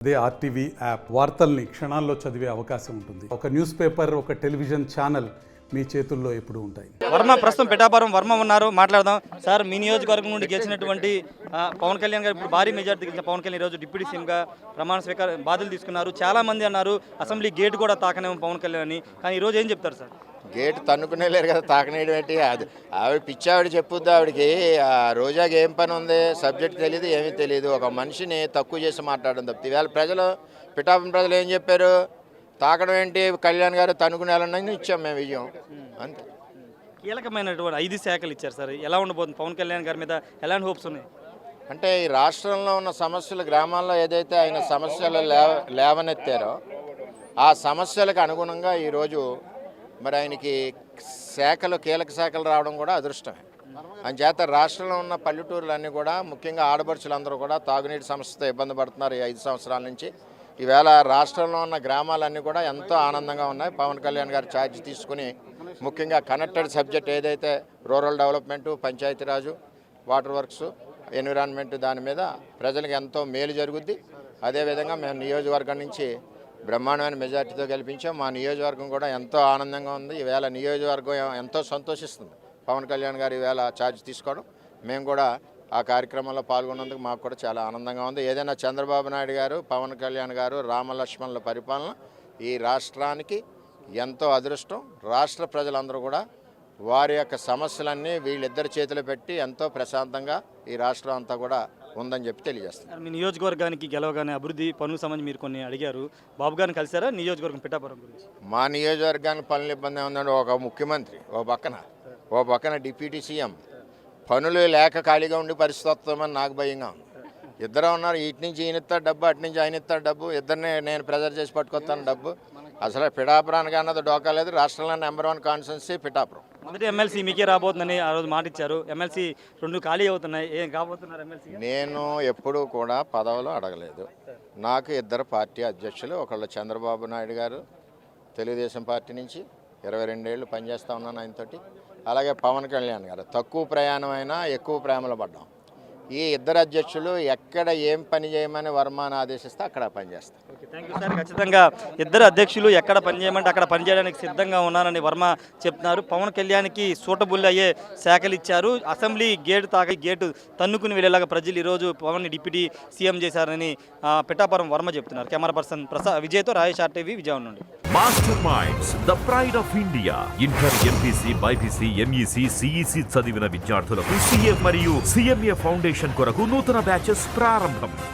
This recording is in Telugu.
అదే ఆర్టీవీ యాప్ వార్తల్ని క్షణాల్లో చదివే అవకాశం ఉంటుంది. ఒక న్యూస్ పేపర్, ఒక టెలివిజన్ ఛానల్ మీ చేతుల్లో ఎప్పుడూ ఉంటాయి. వర్మ ప్రస్తుతం పిఠాపురం వర్మ ఉన్నారు, మాట్లాడదాం. సార్, మీ నియోజకవర్గం నుండి గెలిచినటువంటి పవన్ కళ్యాణ్ గారు ఇప్పుడు భారీ మెజార్టీ గెలిచిన పవన్ కళ్యాణ్ ఈరోజు డిప్యూటీ సీఎంగా ప్రమాణ స్వీకార బాధ్యతలు తీసుకున్నారు. చాలా మంది అన్నారు అసెంబ్లీ గేట్ కూడా తాకనేమో పవన్ కళ్యాణ్ అని, కానీ ఈరోజు ఏం చెప్తారు సార్? గేట్ తన్నుకునే లేరు కదా, తాకనేయడం ఏంటి? అది ఆవిడ పిచ్చావిడ చెప్పుద్ది. ఆవిడకి రోజాకి ఏం పని ఉంది, సబ్జెక్ట్ తెలియదు, ఏమీ తెలియదు. ఒక మనిషిని తక్కువ చేసి మాట్లాడడం తప్పితే ఇవాళ ప్రజలు, పిఠాపురం ప్రజలు ఏం చెప్పారు? తాకడం ఏంటి, కళ్యాణ్ గారు తన్నుకునేయాలని ఇచ్చాం మేము విజయం, అంతే. కీలకమైనటువంటి 5 శాఖలు ఇచ్చారు సార్, ఎలా ఉండబోతుంది? పవన్ కళ్యాణ్ గారి మీద ఎలాంటి హోప్స్ ఉన్నాయి? అంటే ఈ రాష్ట్రంలో ఉన్న సమస్యలు, గ్రామాల్లో ఏదైతే ఆయన సమస్యలు లేవనెత్తారో ఆ సమస్యలకు అనుగుణంగా ఈరోజు మరి ఆయనకి శాఖలు, కీలక శాఖలు రావడం కూడా అదృష్టమే. అంచేత రాష్ట్రంలో ఉన్న పల్లెటూరులన్నీ కూడా, ముఖ్యంగా ఆడపడుచులందరూ కూడా తాగునీటి సమస్యతో ఇబ్బంది పడుతున్నారు ఈ 5 సంవత్సరాల నుంచి. ఈవేళ రాష్ట్రంలో ఉన్న గ్రామాలన్నీ కూడా ఎంతో ఆనందంగా ఉన్నాయి. పవన్ కళ్యాణ్ గారు ఛార్జ్ తీసుకుని ముఖ్యంగా కనెక్టెడ్ సబ్జెక్ట్ ఏదైతే rural development, Panchayati Raj, water works, environment, దాని మీద ప్రజలకు ఎంతో మేలు జరుగుద్ది. అదేవిధంగా మేము నియోజకవర్గం నుంచి బ్రహ్మాండమైన మెజార్టీతో గెలిపించాం. మా నియోజకవర్గం కూడా ఎంతో ఆనందంగా ఉంది. ఈవేళ నియోజకవర్గం ఎంతో సంతోషిస్తుంది పవన్ కళ్యాణ్ గారు ఈవేళ ఛార్జ్ తీసుకోవడం. మేము కూడా ఆ కార్యక్రమంలో పాల్గొన్నందుకు మాకు కూడా చాలా ఆనందంగా ఉంది. ఏదైనా చంద్రబాబు నాయుడు గారు, పవన్ కళ్యాణ్ గారు, రామలక్ష్మణుల పరిపాలన ఈ రాష్ట్రానికి ఎంతో అదృష్టం. రాష్ట్ర ప్రజలందరూ కూడా వారి యొక్క సమస్యలన్నీ వీళ్ళిద్దరి చేతిలో పెట్టి ఎంతో ప్రశాంతంగా ఈ రాష్ట్రం అంతా కూడా ఉందని చెప్పి తెలియజేస్తారు. మీ నియోజకవర్గానికి గెలవగానే అభివృద్ధి పనులకు సంబంధించి మీరు కొన్ని అడిగారు, బాబు గారిని కలిసారా? నియోజకవర్గం పిఠాపురం గురించి మా నియోజకవర్గానికి పనులు ఇబ్బంది ఉందండి. ఒక ముఖ్యమంత్రి ఓ పక్కన డిప్యూటీ సీఎం, పనులు లేక ఖాళీగా ఉండి పరిస్థితి వస్తామని నాకు భయంగా ఉంది. ఇద్దరు ఉన్నారు, ఇటు నుంచి ఈయన ఇస్తాడు డబ్బు, అటు నుంచి ఆయన ఇస్తాడు డబ్బు, ఇద్దరిని నేను ప్రెజర్ చేసి పట్టుకొస్తాను డబ్బు. అసలు పిఠాపురానికి అన్నది డోకా లేదు. రాష్ట్రంలో #1 కాన్స్టిట్యున్సీ పిఠాపురం. మొదటి ఎమ్మెల్సీ మీకే రాబోతుందని ఆ రోజు మాట ఇచ్చారు. ఎమ్మెల్సీ 2 ఖాళీ అవుతున్నాయి, ఏం కాబోతున్నారు ఎమ్మెల్సీ? నేను ఎప్పుడూ కూడా పదవులు అడగలేదు. నాకు 2 పార్టీ అధ్యక్షులు, ఒకళ్ళు చంద్రబాబు నాయుడు గారు తెలుగుదేశం పార్టీ నుంచి 22 ఏళ్ళు పనిచేస్తూ ఉన్నాను ఆయనతోటి. అలాగే పవన్ కళ్యాణ్ గారు, తక్కువ ప్రయాణం అయినా ఎక్కువ ప్రేమలో పడ్డాం. ఈ 2 అధ్యక్షులు ఎక్కడ ఏం పని చేయమని వర్మని ఆదేశిస్తే అక్కడ పనిచేస్తారు. Okay, thank you sir. ఖచ్చితంగా 2 అధ్యక్షులు ఎక్కడ పనిచేయమంటే అక్కడ పనిచేయడానికి సిద్ధంగా ఉన్నారని వర్మ చెప్తున్నారు. పవన్ కళ్యాణ్కి సూటబుల్ అయ్యే శాఖలు ఇచ్చారు. అసెంబ్లీ గేటు తన్నుకుని వెళ్ళేలాగా ప్రజలు ఈరోజు పవన్ డిప్యూటీ సీఎం చేశారని పిఠాపురం వర్మ చెప్తున్నారు. Camera person విజయ్తో Rayesh, RTV, Vijayawada నుండి. Master minds, the pride of India. Inter, MPC, BiPC, MEC, CEC చదివిన విద్యార్థులకు CA మరియు CMA ఫౌండేషన్ కొరకు నూతన బ్యాచెస్ ప్రారంభం.